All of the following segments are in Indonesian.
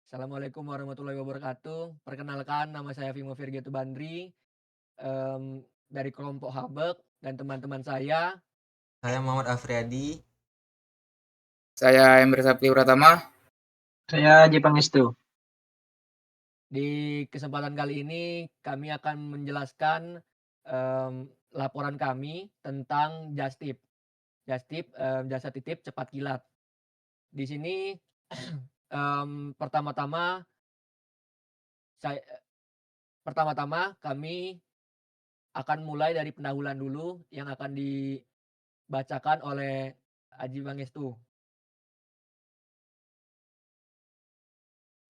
Assalamualaikum warahmatullahi wabarakatuh. Perkenalkan nama saya Vimo Virgito Bandri, dari kelompok Habek dan teman-teman saya. Saya Muhammad Afriadi. Saya Emre Sapti Pratama. Saya Jepang Pangestu. Di kesempatan kali ini kami akan menjelaskan laporan kami tentang Justip. Justip, jasa titip cepat kilat. Di sini pertama-tama kami akan mulai dari pendahuluan dulu yang akan dibacakan oleh Aji Pangestu.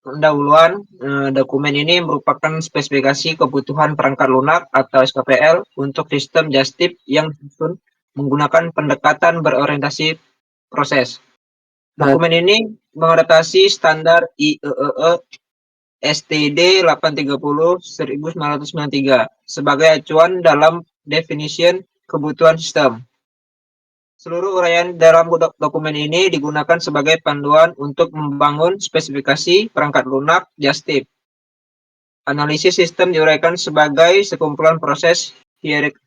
Pendahuluan, dokumen ini merupakan spesifikasi kebutuhan perangkat lunak atau SKPL untuk sistem Justip yang disusun menggunakan pendekatan berorientasi proses. Dokumen ini mengadaptasi standar IEEE STD 830/1993 sebagai acuan dalam definition kebutuhan sistem. Seluruh uraian dalam dokumen ini digunakan sebagai panduan untuk membangun spesifikasi perangkat lunak Justip. Analisis sistem diuraikan sebagai sekumpulan proses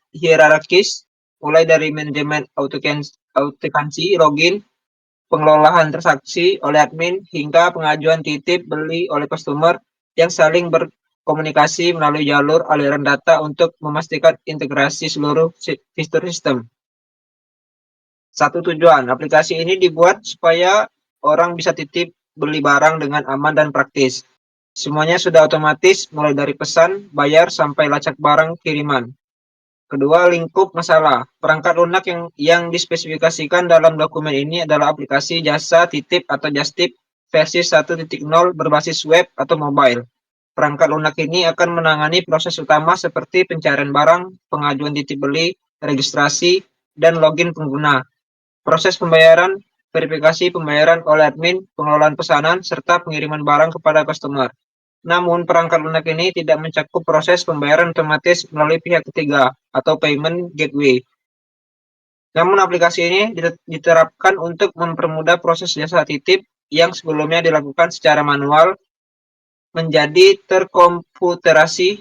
hierarkis, mulai dari manajemen autentikasi login, pengelolaan transaksi oleh admin, hingga pengajuan titip beli oleh customer yang saling berkomunikasi melalui jalur aliran data untuk memastikan integrasi seluruh fitur sistem. Satu tujuan, aplikasi ini dibuat supaya orang bisa titip beli barang dengan aman dan praktis. Semuanya sudah otomatis, mulai dari pesan, bayar, sampai lacak barang kiriman. Kedua, lingkup masalah. Perangkat lunak yang dispesifikasikan dalam dokumen ini adalah aplikasi jasa titip atau Justip versi 1.0 berbasis web atau mobile. Perangkat lunak ini akan menangani proses utama seperti pencarian barang, pengajuan titip beli, registrasi, dan login pengguna. Proses pembayaran, verifikasi pembayaran oleh admin, pengelolaan pesanan, serta pengiriman barang kepada customer. Namun, perangkat lunak ini tidak mencakup proses pembayaran otomatis melalui pihak ketiga atau payment gateway. Namun, aplikasi ini diterapkan untuk mempermudah proses jasa titip yang sebelumnya dilakukan secara manual menjadi terkomputerasi.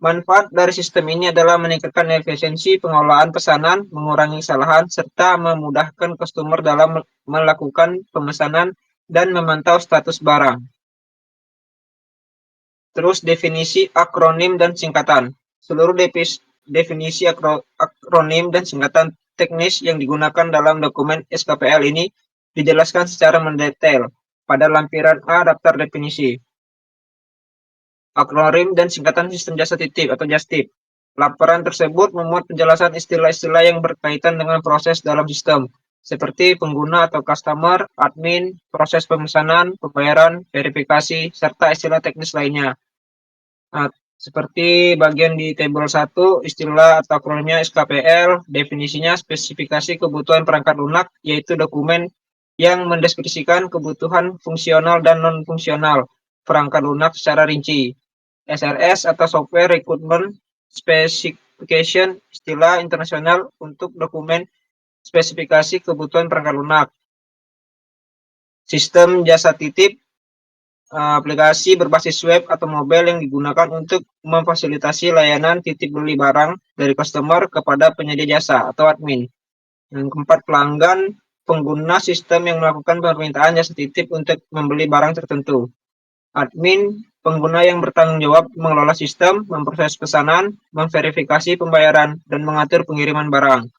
Manfaat dari sistem ini adalah meningkatkan efisiensi pengelolaan pesanan, mengurangi kesalahan, serta memudahkan customer dalam melakukan pemesanan dan memantau status barang. Terus definisi akronim dan singkatan. Seluruh definisi akronim dan singkatan teknis yang digunakan dalam dokumen SKPL ini dijelaskan secara mendetail pada lampiran A daftar definisi. Akronim dan singkatan sistem jasa titip atau Justip. Laporan tersebut memuat penjelasan istilah-istilah yang berkaitan dengan proses dalam sistem, seperti pengguna atau customer, admin, proses pemesanan, pembayaran, verifikasi, serta istilah teknis lainnya. Nah, seperti bagian di tabel 1, istilah atau akronimnya SKPL, definisinya spesifikasi kebutuhan perangkat lunak, yaitu dokumen yang mendeskripsikan kebutuhan fungsional dan non-fungsional perangkat lunak secara rinci. SRS atau Software Requirement Specification, istilah internasional untuk dokumen spesifikasi kebutuhan perangkat lunak. Sistem jasa titip, aplikasi berbasis web atau mobile yang digunakan untuk memfasilitasi layanan titip beli barang dari customer kepada penyedia jasa atau admin. Yang keempat, pelanggan, pengguna sistem yang melakukan permintaan jasa titip untuk membeli barang tertentu. Admin, pengguna yang bertanggung jawab mengelola sistem, memproses pesanan, memverifikasi pembayaran, dan mengatur pengiriman barang.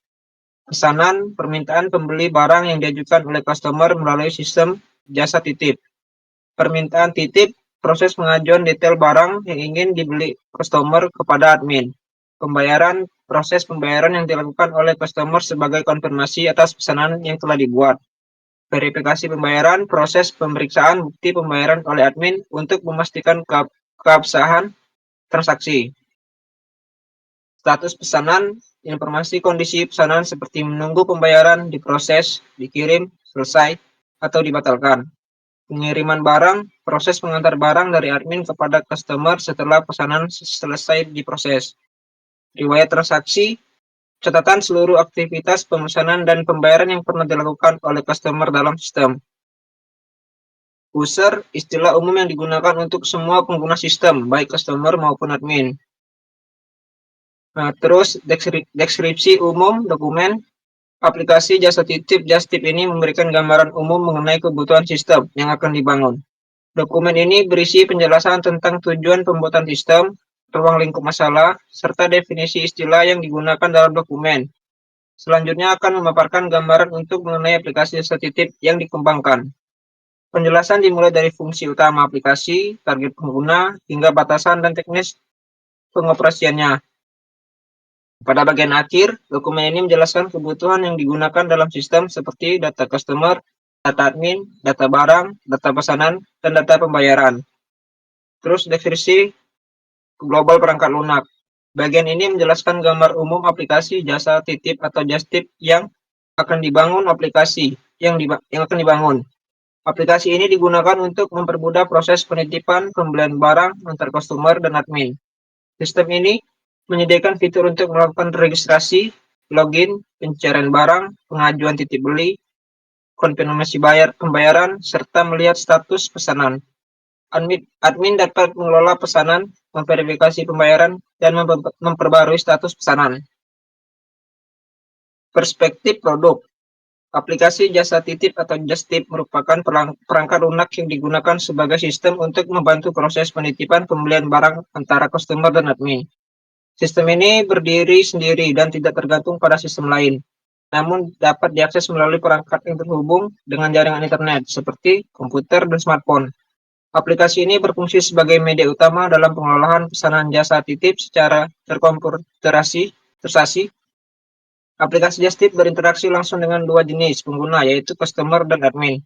Pesanan, permintaan pembeli barang yang diajukan oleh customer melalui sistem jasa titip. Permintaan titip, proses pengajuan detail barang yang ingin dibeli customer kepada admin. Pembayaran, proses pembayaran yang dilakukan oleh customer sebagai konfirmasi atas pesanan yang telah dibuat. Verifikasi pembayaran, proses pemeriksaan bukti pembayaran oleh admin untuk memastikan keabsahan transaksi. Status pesanan, informasi kondisi pesanan seperti menunggu pembayaran, diproses, dikirim, selesai, atau dibatalkan. Pengiriman barang, proses pengantar barang dari admin kepada customer setelah pesanan selesai diproses. Riwayat transaksi, catatan seluruh aktivitas pemesanan dan pembayaran yang pernah dilakukan oleh customer dalam sistem. User, istilah umum yang digunakan untuk semua pengguna sistem, baik customer maupun admin. Nah, terus deskripsi umum dokumen. Aplikasi jasa titip just tip ini memberikan gambaran umum mengenai kebutuhan sistem yang akan dibangun. Dokumen ini berisi penjelasan tentang tujuan pembuatan sistem, ruang lingkup masalah, serta definisi istilah yang digunakan dalam dokumen. Selanjutnya akan memaparkan gambaran untuk mengenai aplikasi jasa titip yang dikembangkan. Penjelasan dimulai dari fungsi utama aplikasi, target pengguna, hingga batasan dan teknis pengoperasiannya. Pada bagian akhir, dokumen ini menjelaskan kebutuhan yang digunakan dalam sistem seperti data customer, data admin, data barang, data pesanan, dan data pembayaran. Terus definisi global perangkat lunak. Bagian ini menjelaskan gambar umum aplikasi jasa titip atau just tip yang akan dibangun Aplikasi ini digunakan untuk mempermudah proses penitipan pembelian barang antar customer dan admin. Sistem ini menyediakan fitur untuk melakukan registrasi, login, pencarian barang, pengajuan titip beli, konfirmasi pembayaran, serta melihat status pesanan. Admin dapat mengelola pesanan, memverifikasi pembayaran, dan memperbarui status pesanan. Perspektif produk. Aplikasi jasa titip atau just tip merupakan perangkat lunak yang digunakan sebagai sistem untuk membantu proses penitipan pembelian barang antara customer dan admin. Sistem ini berdiri sendiri dan tidak tergantung pada sistem lain, namun dapat diakses melalui perangkat yang terhubung dengan jaringan internet seperti komputer dan smartphone. Aplikasi ini berfungsi sebagai media utama dalam pengelolaan pesanan jasa titip secara terkomputerisasi. Aplikasi Just Tip berinteraksi langsung dengan dua jenis pengguna, yaitu customer dan admin.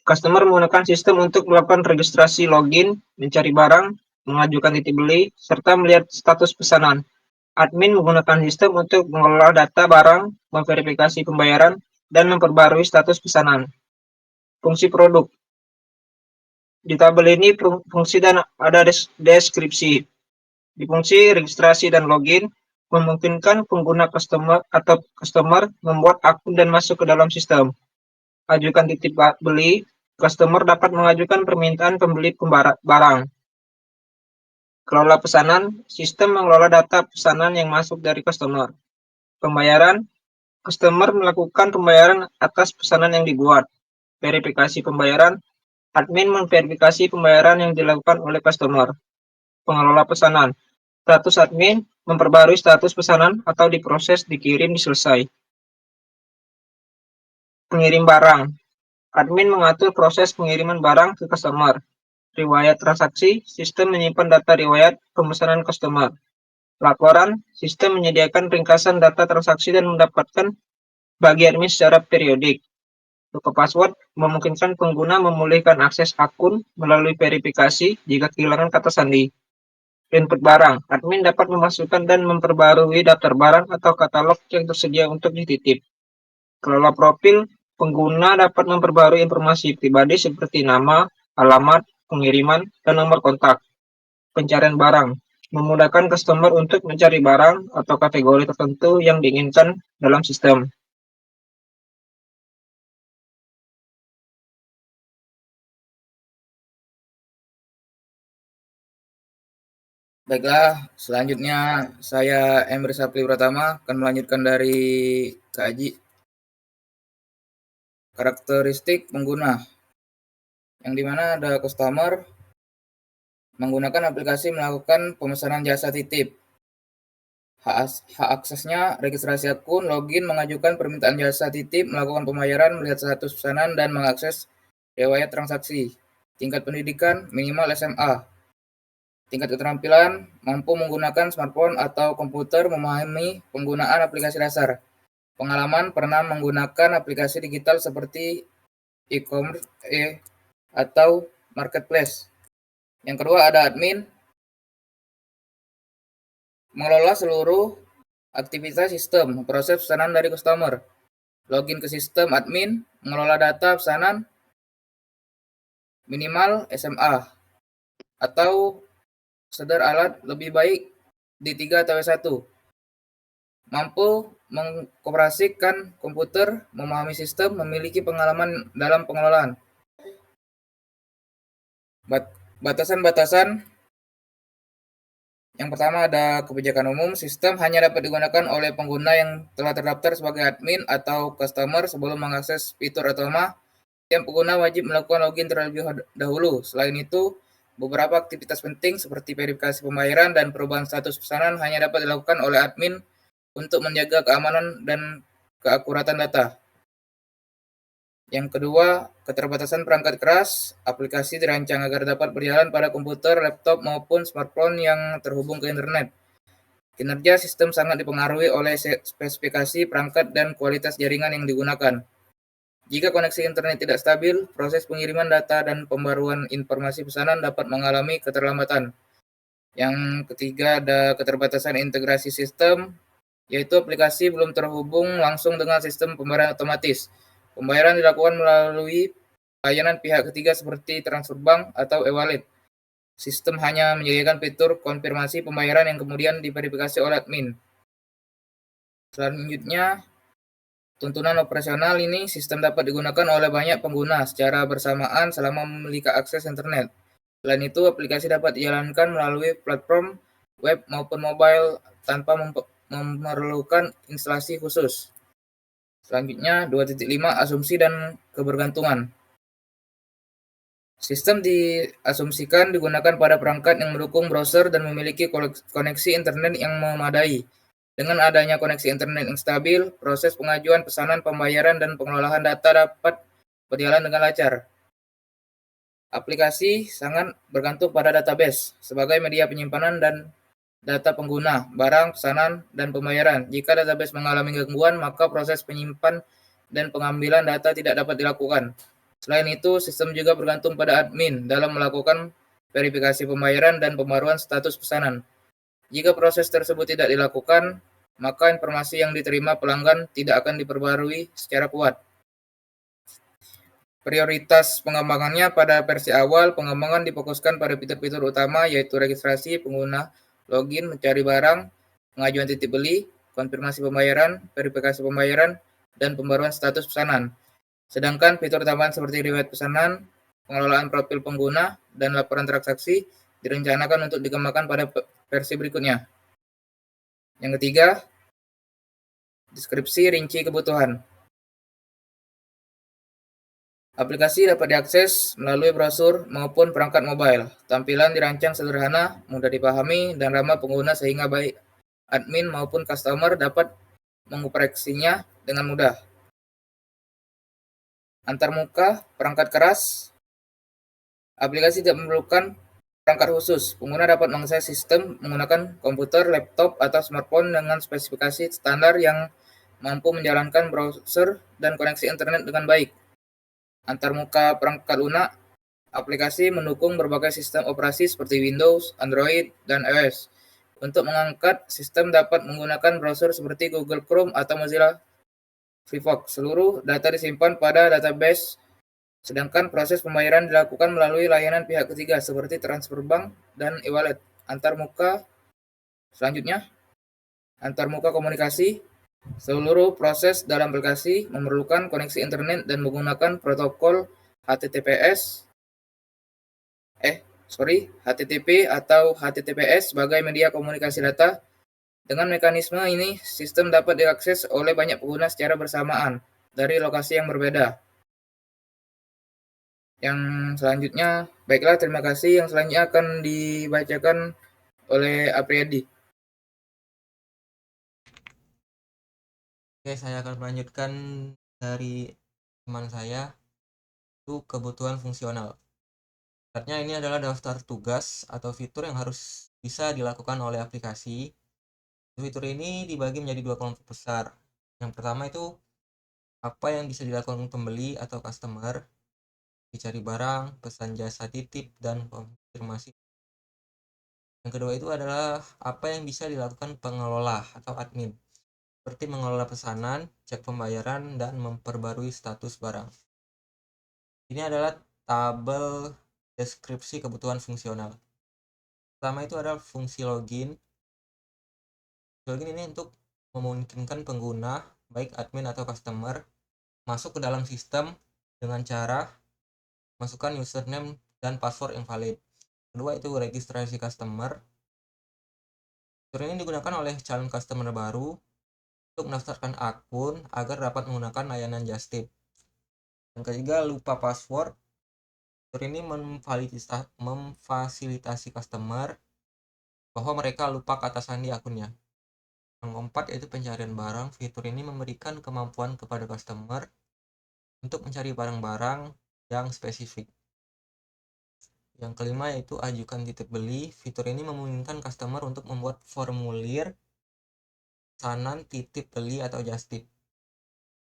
Customer menggunakan sistem untuk melakukan registrasi login, mencari barang, mengajukan titip beli, serta melihat status pesanan. Admin menggunakan sistem untuk mengelola data barang, memverifikasi pembayaran, dan memperbarui status pesanan. Fungsi produk. Di tabel ini fungsi dan ada deskripsi. Di fungsi registrasi dan login, memungkinkan pengguna customer membuat akun dan masuk ke dalam sistem. Ajukan titip beli, customer dapat mengajukan permintaan pembeli barang. Kelola pesanan, sistem mengelola data pesanan yang masuk dari customer. Pembayaran, customer melakukan pembayaran atas pesanan yang dibuat. Verifikasi pembayaran, admin memverifikasi pembayaran yang dilakukan oleh customer. Pengelola pesanan, status admin memperbarui status pesanan atau diproses, dikirim, selesai. Pengirim barang, admin mengatur proses pengiriman barang ke customer. Riwayat transaksi, sistem menyimpan data riwayat pemesanan customer. Laporan, sistem menyediakan ringkasan data transaksi dan mendapatkan bagi admin secara periodik. Lupa password memungkinkan pengguna memulihkan akses akun melalui verifikasi jika kehilangan kata sandi. Input barang, admin dapat memasukkan dan memperbarui daftar barang atau katalog yang tersedia untuk dititip. Kelola profil, pengguna dapat memperbarui informasi pribadi seperti nama, alamat, pengiriman, dan nomor kontak. Pencarian barang, memudahkan customer untuk mencari barang atau kategori tertentu yang diinginkan dalam sistem. Baiklah, selanjutnya saya Emre Sapli Pratama akan melanjutkan dari Kak Aji. Karakteristik pengguna, yang dimana ada customer menggunakan aplikasi melakukan pemesanan jasa titip. Hak aksesnya registrasi akun, login, mengajukan permintaan jasa titip, melakukan pembayaran, melihat status pesanan, dan mengakses riwayat transaksi. Tingkat pendidikan minimal SMA. Tingkat keterampilan mampu menggunakan smartphone atau komputer, memahami penggunaan aplikasi dasar. Pengalaman pernah menggunakan aplikasi digital seperti e-commerce atau marketplace. Yang kedua ada admin, mengelola seluruh aktivitas sistem, proses pesanan dari customer. Login ke sistem admin, mengelola data pesanan, minimal SMA. Atau sedar alat lebih baik D3 atau S1. Mampu mengoperasikan komputer, memahami sistem, memiliki pengalaman dalam pengelolaan. Batasan-batasan yang pertama ada kebijakan umum, sistem hanya dapat digunakan oleh pengguna yang telah terdaftar sebagai admin atau customer sebelum mengakses fitur utama. Setiap pengguna wajib melakukan login terlebih dahulu. Selain itu, beberapa aktivitas penting seperti verifikasi pembayaran dan perubahan status pesanan hanya dapat dilakukan oleh admin untuk menjaga keamanan dan keakuratan data. Yang kedua, keterbatasan perangkat keras. Aplikasi dirancang agar dapat berjalan pada komputer, laptop, maupun smartphone yang terhubung ke internet. Kinerja sistem sangat dipengaruhi oleh spesifikasi perangkat dan kualitas jaringan yang digunakan. Jika koneksi internet tidak stabil, proses pengiriman data dan pembaruan informasi pesanan dapat mengalami keterlambatan. Yang ketiga, ada keterbatasan integrasi sistem, yaitu aplikasi belum terhubung langsung dengan sistem pembayaran otomatis. Pembayaran dilakukan melalui layanan pihak ketiga seperti transfer bank atau e-wallet. Sistem hanya menyediakan fitur konfirmasi pembayaran yang kemudian diverifikasi oleh admin. Selanjutnya, tuntunan operasional ini sistem dapat digunakan oleh banyak pengguna secara bersamaan selama memiliki akses internet. Selain itu, aplikasi dapat dijalankan melalui platform web maupun mobile tanpa memerlukan instalasi khusus. Selanjutnya, 2.5 asumsi dan kebergantungan. Sistem diasumsikan digunakan pada perangkat yang mendukung browser dan memiliki koneksi internet yang memadai. Dengan adanya koneksi internet yang stabil, proses pengajuan pesanan, pembayaran, dan pengelolaan data dapat berjalan dengan lancar. Aplikasi sangat bergantung pada database sebagai media penyimpanan dan data pengguna, barang, pesanan, dan pembayaran. Jika database mengalami gangguan, maka proses penyimpan dan pengambilan data tidak dapat dilakukan. Selain itu, sistem juga bergantung pada admin dalam melakukan verifikasi pembayaran dan pembaruan status pesanan. Jika proses tersebut tidak dilakukan, maka informasi yang diterima pelanggan tidak akan diperbarui secara kuat. Prioritas pengembangannya pada versi awal, pengembangan difokuskan pada fitur-fitur utama yaitu registrasi pengguna, login, mencari barang, pengajuan titip beli, konfirmasi pembayaran, verifikasi pembayaran, dan pembaruan status pesanan. Sedangkan fitur tambahan seperti riwayat pesanan, pengelolaan profil pengguna, dan laporan transaksi direncanakan untuk dikembangkan pada versi berikutnya. Yang ketiga, deskripsi rinci kebutuhan. Aplikasi dapat diakses melalui browser maupun perangkat mobile. Tampilan dirancang sederhana, mudah dipahami, dan ramah pengguna sehingga baik admin maupun customer dapat mengoperasinya dengan mudah. Antarmuka, perangkat keras. Aplikasi tidak memerlukan perangkat khusus. Pengguna dapat mengakses sistem menggunakan komputer, laptop, atau smartphone dengan spesifikasi standar yang mampu menjalankan browser dan koneksi internet dengan baik. Antarmuka perangkat lunak, aplikasi mendukung berbagai sistem operasi seperti Windows, Android, dan iOS. Untuk mengangkat, sistem dapat menggunakan browser seperti Google Chrome atau Mozilla Firefox. Seluruh data disimpan pada database, sedangkan proses pembayaran dilakukan melalui layanan pihak ketiga seperti transfer bank dan e-wallet. Selanjutnya, antarmuka komunikasi. Seluruh proses dalam aplikasi memerlukan koneksi internet dan menggunakan protokol HTTP atau HTTPS sebagai media komunikasi data. Dengan mekanisme ini, sistem dapat diakses oleh banyak pengguna secara bersamaan dari lokasi yang berbeda. Yang selanjutnya, baiklah, terima kasih. Yang selanjutnya akan dibacakan oleh Apriyadi. Oke, saya akan melanjutkan dari teman saya, itu kebutuhan fungsional. Sebenarnya ini adalah daftar tugas atau fitur yang harus bisa dilakukan oleh aplikasi. Fitur ini dibagi menjadi dua kelompok besar. Yang pertama itu apa yang bisa dilakukan pembeli atau customer, dicari barang, pesan jasa titip, dan konfirmasi. Yang kedua itu adalah apa yang bisa dilakukan pengelola atau admin, seperti mengelola pesanan, cek pembayaran, dan memperbarui status barang. Ini adalah tabel deskripsi kebutuhan fungsional. Pertama itu adalah fungsi login. Login ini untuk memungkinkan pengguna, baik admin atau customer, masuk ke dalam sistem dengan cara masukkan username dan password yang valid. Kedua itu registrasi customer. Fitur ini digunakan oleh calon customer baru untuk mendaftarkan akun agar dapat menggunakan layanan Justip. Yang ketiga, lupa password. Fitur ini memfasilitasi customer bahwa mereka lupa kata sandi akunnya. Yang keempat yaitu pencarian barang. Fitur ini memberikan kemampuan kepada customer untuk mencari barang-barang yang spesifik. Yang kelima yaitu ajukan titip beli. Fitur ini memungkinkan customer untuk membuat formulir pesanan titip beli atau Justip.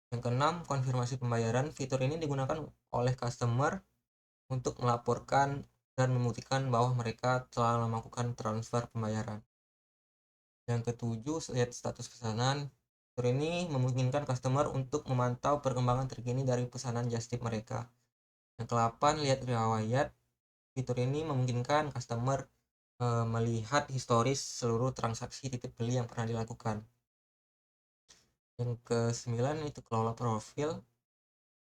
Yang keenam, konfirmasi pembayaran. Fitur ini digunakan oleh customer untuk melaporkan dan membuktikan bahwa mereka telah melakukan transfer pembayaran. Yang ketujuh, lihat status pesanan. Fitur ini memungkinkan customer untuk memantau perkembangan terkini dari pesanan Justip mereka. Yang ke-8, lihat riwayat. Fitur ini memungkinkan customer melihat historis seluruh transaksi titip beli yang pernah dilakukan. Yang ke-9 itu kelola profil.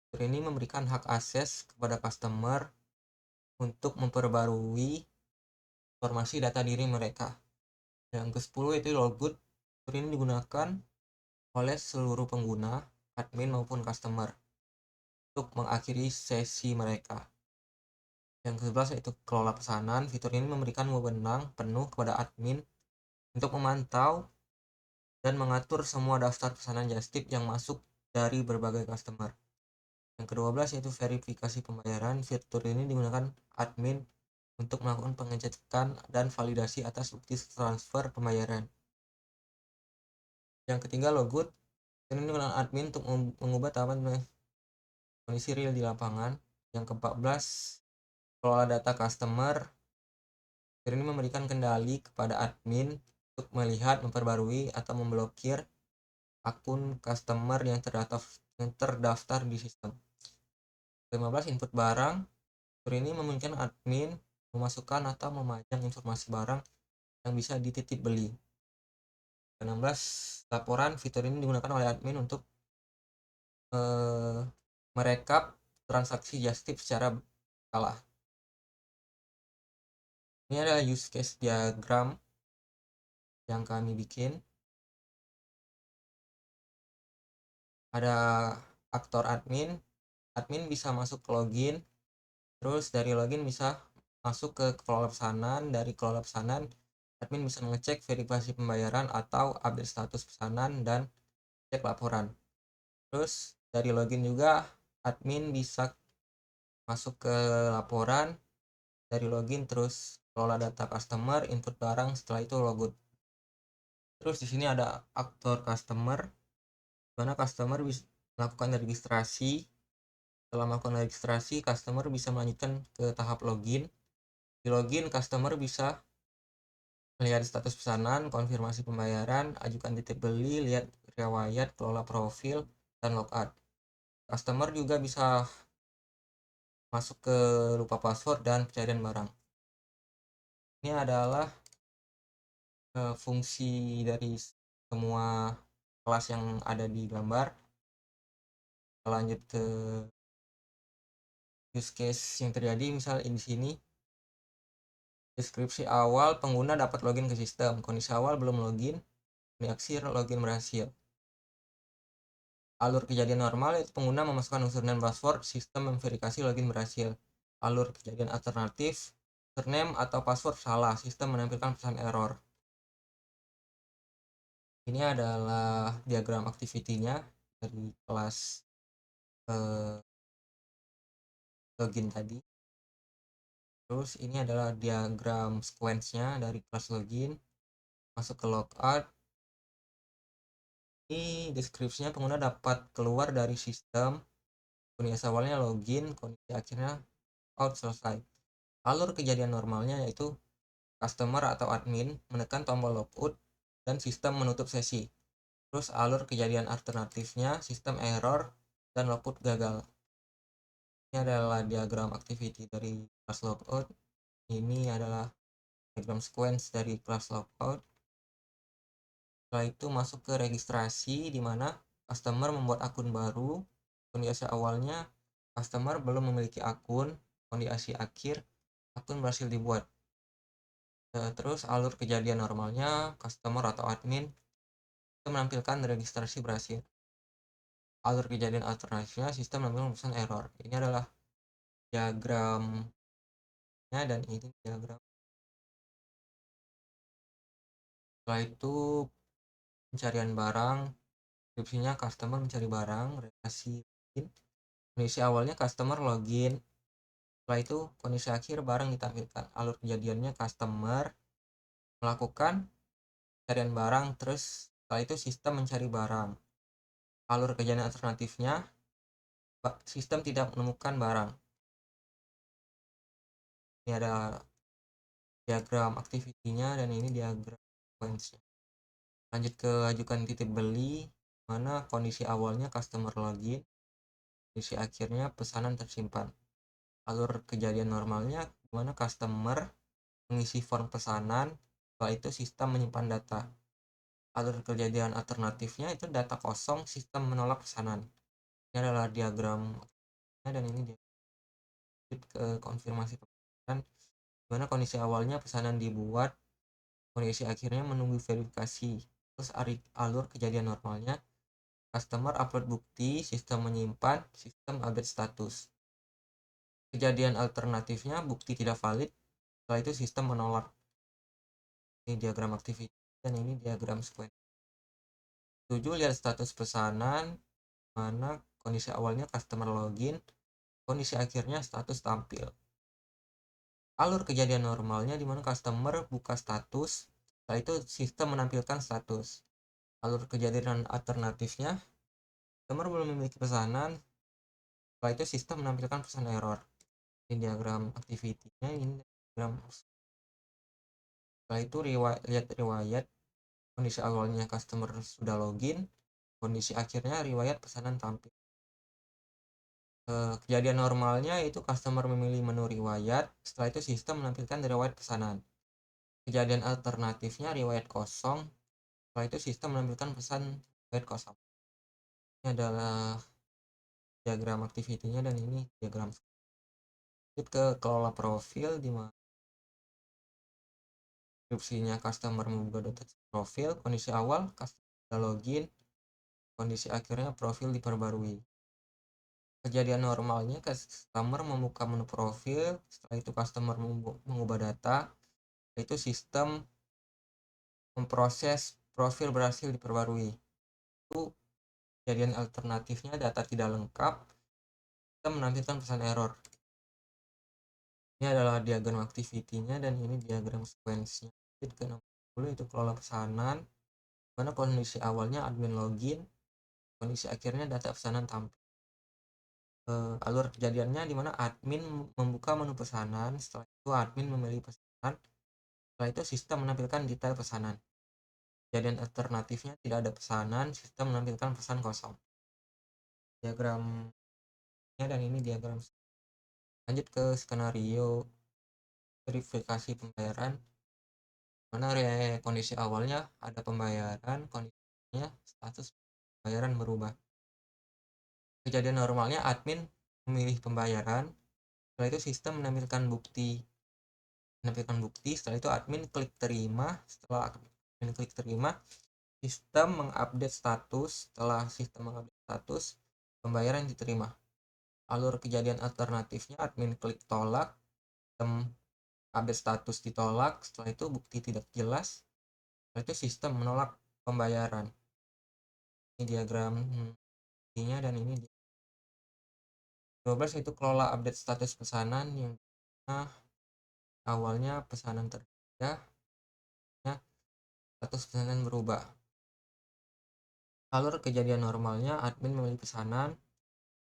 Fitur ini memberikan hak akses kepada customer untuk memperbarui informasi data diri mereka. Yang ke-10 itu logout. Fitur ini digunakan oleh seluruh pengguna, admin maupun customer untuk mengakhiri sesi mereka. Yang ke-11 yaitu kelola pesanan. Fitur ini memberikan wewenang penuh kepada admin untuk memantau dan mengatur semua daftar pesanan Justip yang masuk dari berbagai customer. Yang ke-12 yaitu verifikasi pembayaran. Fitur ini digunakan admin untuk melakukan pengecekan dan validasi atas bukti transfer pembayaran. Yang ketiga, logout. Fitur ini digunakan admin untuk mengubah tahapan kondisi real di lapangan. Yang ke-14, kelola data customer. Fitur ini memberikan kendali kepada admin untuk melihat, memperbarui, atau memblokir akun customer yang terdaftar di sistem. 15, input barang. Fitur ini memungkinkan admin memasukkan atau memajang informasi barang yang bisa dititip beli. 16, laporan. Fitur ini digunakan oleh admin untuk merekap transaksi Justip secara berkala. Ini adalah use case diagram yang kami bikin. Ada aktor admin. Admin bisa masuk ke login. Terus dari login bisa masuk ke kelola pesanan. Dari kelola pesanan, admin bisa mengecek verifikasi pembayaran atau update status pesanan dan cek laporan. Terus dari login juga admin bisa masuk ke laporan. Dari login terus kelola data customer, input barang, setelah itu logout. Terus di sini ada aktor customer, mana customer bisa melakukan registrasi. Setelah melakukan registrasi, customer bisa melanjutkan ke tahap login. Di login, customer bisa melihat status pesanan, konfirmasi pembayaran, ajukan titip beli, lihat riwayat, kelola profil, dan logout. Customer juga bisa masuk ke lupa password dan pencarian barang. Ini adalah fungsi dari semua kelas yang ada di gambar. Kita lanjut ke use case yang terjadi. Misal di sini deskripsi awal, pengguna dapat login ke sistem. Kondisi awal belum login, reaksi login berhasil. Alur kejadian normal yaitu pengguna memasukkan username password, sistem memverifikasi login berhasil. Alur kejadian alternatif, username atau password salah, sistem menampilkan pesan error. Ini adalah diagram activity-nya dari kelas login tadi. Terus ini adalah diagram sequence-nya dari kelas login masuk ke logout. Ini deskripsinya pengguna dapat keluar dari sistem. Kondisi awalnya login, kondisi akhirnya out, selesai. Alur kejadian normalnya yaitu customer atau admin menekan tombol logout dan sistem menutup sesi. Terus alur kejadian alternatifnya sistem error dan logout gagal. Ini adalah diagram activity dari kelas logout. Ini adalah diagram sequence dari kelas logout. Setelah itu masuk ke registrasi, di mana customer membuat akun baru. Kondisi awalnya customer belum memiliki akun. Kondisi akhir akun berhasil dibuat. Terus alur kejadian normalnya customer atau admin itu menampilkan registrasi berhasil. Alur kejadian alternatifnya sistem menampilkan pesan error. Ini adalah diagramnya dan ini diagram. Setelah itu pencarian barang, deskripsinya customer mencari barang, relasi login. Kondisi awalnya customer login. Setelah itu kondisi akhir barang ditampilkan. Alur kejadiannya customer melakukan pencarian barang, terus setelah itu sistem mencari barang. Alur kejadian alternatifnya sistem tidak menemukan barang. Ini ada diagram activity-nya dan ini diagram sequence-nya. Lanjut ke ajukan titip beli, mana kondisi awalnya customer login, kondisi akhirnya pesanan tersimpan. Alur kejadian normalnya mana customer mengisi form pesanan, setelah itu sistem menyimpan data. Alur kejadian alternatifnya itu data kosong, sistem menolak pesanan. Ini adalah diagram dan ini dia ke konfirmasi pesanan, dimana kondisi awalnya pesanan dibuat, kondisi akhirnya menunggu verifikasi. Terus alur kejadian normalnya customer upload bukti, sistem menyimpan, sistem update status. Kejadian alternatifnya bukti tidak valid, setelah itu sistem menolak. Ini diagram activity dan ini diagram sequence. 7. Lihat status pesanan, mana kondisi awalnya customer login, kondisi akhirnya status tampil. Alur kejadian normalnya dimana customer buka status, setelah itu sistem menampilkan status. Alur kejadian alternatifnya customer belum memiliki pesanan, setelah itu sistem menampilkan pesan error. Ini diagram activity-nya, ini diagram. Setelah itu lihat riwayat, kondisi awalnya customer sudah login, kondisi akhirnya riwayat pesanan tampil. Kejadian normalnya itu customer memilih menu riwayat, setelah itu sistem menampilkan riwayat pesanan. Kejadian alternatifnya riwayat kosong, setelah itu sistem menampilkan pesan riwayat kosong. Ini adalah diagram activity-nya dan ini diagram. Lanjut ke kelola profil, di mana deskripsinya customer membuat data profil, kondisi awal customer login, kondisi akhirnya profil diperbarui. Kejadian normalnya customer membuka menu profil, setelah itu customer mengubah data, itu sistem memproses profil berhasil diperbarui. Itu kejadian alternatifnya data tidak lengkap, kita menampilkan pesan error. Ini adalah diagram activity-nya dan ini diagram sequence-nya. Ke 60 itu kelola pesanan, mana kondisi awalnya admin login, kondisi akhirnya data pesanan tampil. Alur kejadiannya dimana admin membuka menu pesanan, setelah itu admin memilih pesanan, setelah itu sistem menampilkan detail pesanan. Kejadian alternatifnya tidak ada pesanan, sistem menampilkan pesan kosong. Diagramnya dan ini diagram. Lanjut ke skenario verifikasi pembayaran, mana kondisi awalnya ada pembayaran, kondisinya status pembayaran berubah. Kejadian normalnya admin memilih pembayaran, setelah itu sistem menampilkan bukti, setelah itu admin klik terima, setelah admin klik terima sistem mengupdate status, setelah sistem mengupdate status pembayaran diterima. Alur kejadian alternatifnya admin klik tolak, sistem update status ditolak, setelah itu bukti tidak jelas, setelah itu sistem menolak pembayaran. Ini diagram ininya dan ini 12 itu kelola update status pesanan, yang awalnya pesanan tersedia, status pesanan berubah. Alur kejadian normalnya admin memilih pesanan,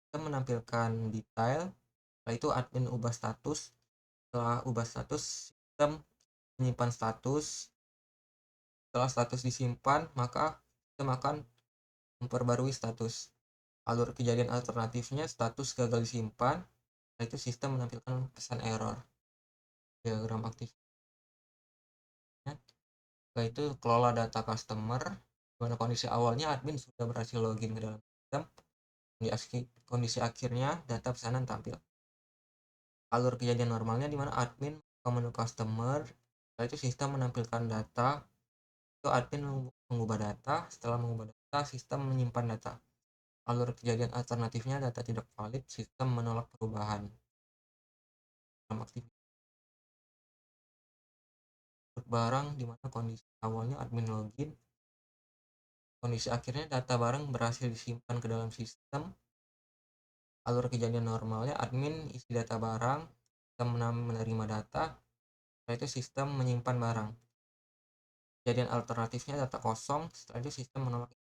sistem menampilkan detail, setelah itu admin ubah status, setelah ubah status sistem menyimpan status, setelah status disimpan maka sistem akan memperbarui status. Alur kejadian alternatifnya status gagal disimpan, setelah itu sistem menampilkan pesan error. Diagram aktif. Setelah itu kelola data customer, dimana kondisi awalnya admin sudah berhasil login ke dalam sistem, kondisi akhirnya data pesanan tampil. Alur kejadian normalnya di mana admin ke menu customer, setelah itu sistem menampilkan data, itu admin mengubah data, setelah mengubah data sistem menyimpan data. Alur kejadian alternatifnya data tidak valid, sistem menolak perubahan. Dalam aktivitas barang di mana kondisi awalnya admin login, kondisi akhirnya data barang berhasil disimpan ke dalam sistem. Alur kejadian normalnya admin isi data barang, sistem menerima data, setelah itu sistem menyimpan barang. Kejadian alternatifnya data kosong, setelah itu sistem menolak.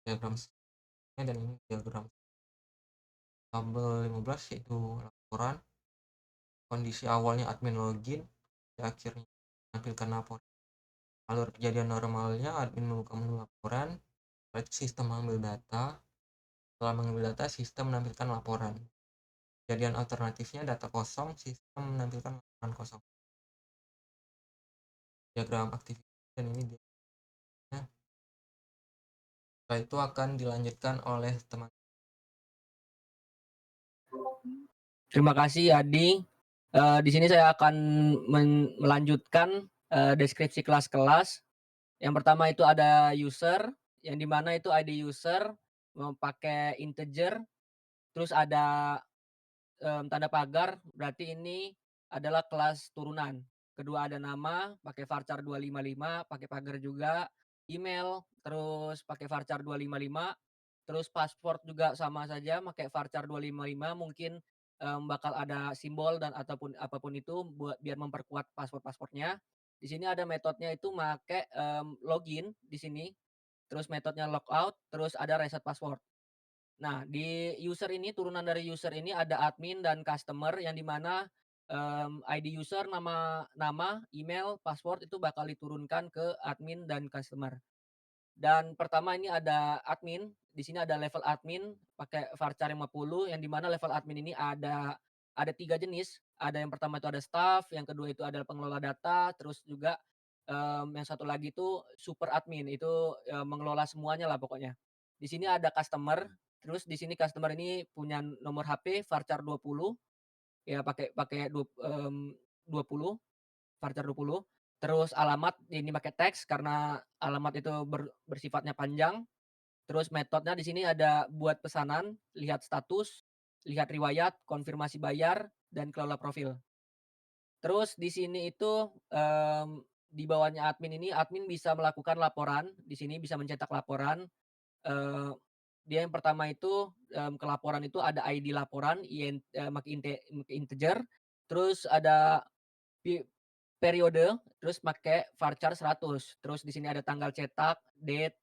Diagram dan ini diagram tabel 15 yaitu laporan. Kondisi awalnya admin login, di akhirnya menampilkan laporan. Alur kejadian normalnya admin membuka menu laporan, setelah itu sistem mengambil data, setelah mengambil data sistem menampilkan laporan. Kejadian alternatifnya data kosong, sistem menampilkan laporan kosong. Diagram aktivitas dan ini diagramnya. Setelah itu akan dilanjutkan oleh teman. Terima kasih Adi. Di sini saya akan melanjutkan deskripsi kelas-kelas. Yang pertama itu ada user, yang dimana itu ID user memakai integer, terus ada tanda pagar, berarti ini adalah kelas turunan. Kedua ada nama, pakai varchar 255, pakai pagar juga, email, terus pakai varchar 255, terus password juga sama saja, pakai varchar 255, mungkin bakal ada simbol dan ataupun apapun itu buat biar memperkuat password-passwordnya. Di sini ada metodenya itu pakai login di sini, terus metodenya logout, terus ada reset password. Nah, di user ini, turunan dari user ini ada admin dan customer yang dimana ID user, nama, email, password itu bakal diturunkan ke admin dan customer. Dan pertama ini ada admin, di sini ada level admin pakai varchar 50 yang dimana level admin ini ada 3 jenis. Ada yang pertama itu ada staff, yang kedua itu adalah pengelola data, terus juga yang satu lagi itu super admin, itu mengelola semuanya lah pokoknya. Di sini ada customer, terus di sini customer ini punya nomor HP varchar 20, ya pakai 20, varchar 20. Terus alamat ini pakai teks karena alamat itu bersifatnya panjang. Terus metodenya di sini ada buat pesanan, lihat status, lihat riwayat, konfirmasi bayar, dan kelola profil. Terus di sini itu di bawahnya admin ini, admin bisa melakukan laporan, di sini bisa mencetak laporan. Eee, Dia yang pertama itu ke laporan itu ada ID laporan, make integer, terus ada periode, terus pakai varchar 100, terus di sini ada tanggal cetak, date,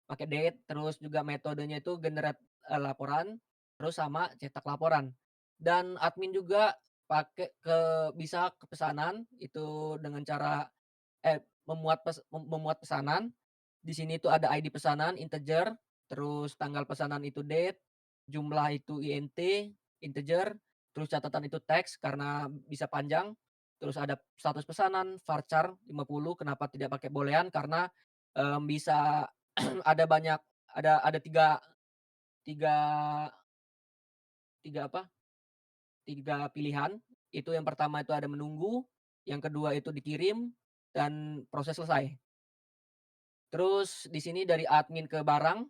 pakai date, terus juga metodenya itu generate laporan, terus sama cetak laporan. Dan admin juga pakai bisa ke pesanan itu dengan cara memuat pesanan. Di sini itu ada ID pesanan integer, terus tanggal pesanan itu date, jumlah itu INT integer, terus catatan itu teks karena bisa panjang, terus ada status pesanan varchar 50, kenapa tidak pakai boolean karena bisa ada banyak, ada tiga tiga apa, 3 pilihan. Itu yang pertama itu ada menunggu, yang kedua itu dikirim, dan proses selesai. Terus di sini dari admin ke barang,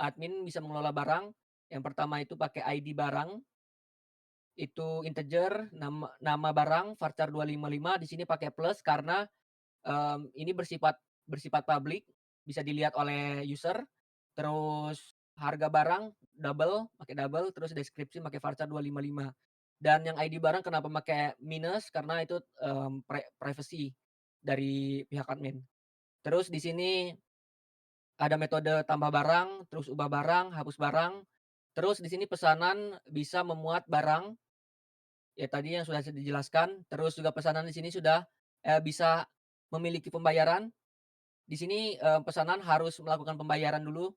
admin bisa mengelola barang. Yang pertama itu pakai ID barang, itu integer, nama barang varchar 255, di sini pakai plus karena ini bersifat publik, bisa dilihat oleh user. Terus harga barang pakai double, terus deskripsi pakai varchar 255. Dan yang ID barang kenapa pakai minus, karena itu privacy dari pihak admin. Terus di sini ada metode tambah barang, terus ubah barang, hapus barang. Terus di sini pesanan bisa memuat barang, ya tadi yang sudah dijelaskan. Terus juga pesanan di sini sudah bisa memiliki pembayaran. Di sini pesanan harus melakukan pembayaran dulu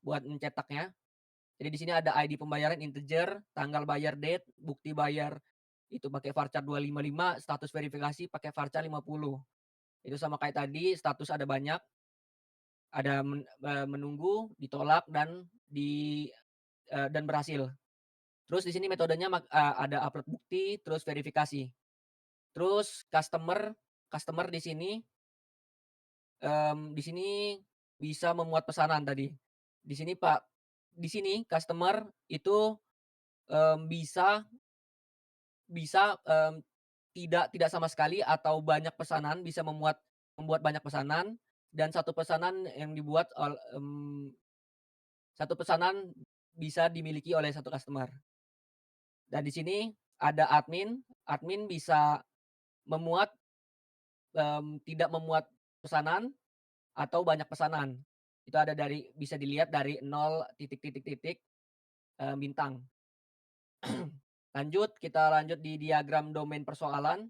buat mencetaknya. Jadi di sini ada ID pembayaran integer, tanggal bayar date, bukti bayar itu pakai varchar 255, status verifikasi pakai varchar 50. Itu sama kayak tadi, status ada banyak. Ada menunggu, ditolak, dan berhasil. Terus di sini metodenya ada upload bukti, terus verifikasi. Terus customer di sini bisa memuat pesanan tadi. Di sini customer itu, bisa bisa, tidak sama sekali atau banyak pesanan, bisa membuat banyak pesanan dan satu pesanan bisa dimiliki oleh satu customer. Dan di sini ada admin bisa memuat, tidak memuat pesanan atau banyak pesanan. Itu bisa dilihat dari 0, titik titik titik, bintang. Kita lanjut di diagram domain persoalan.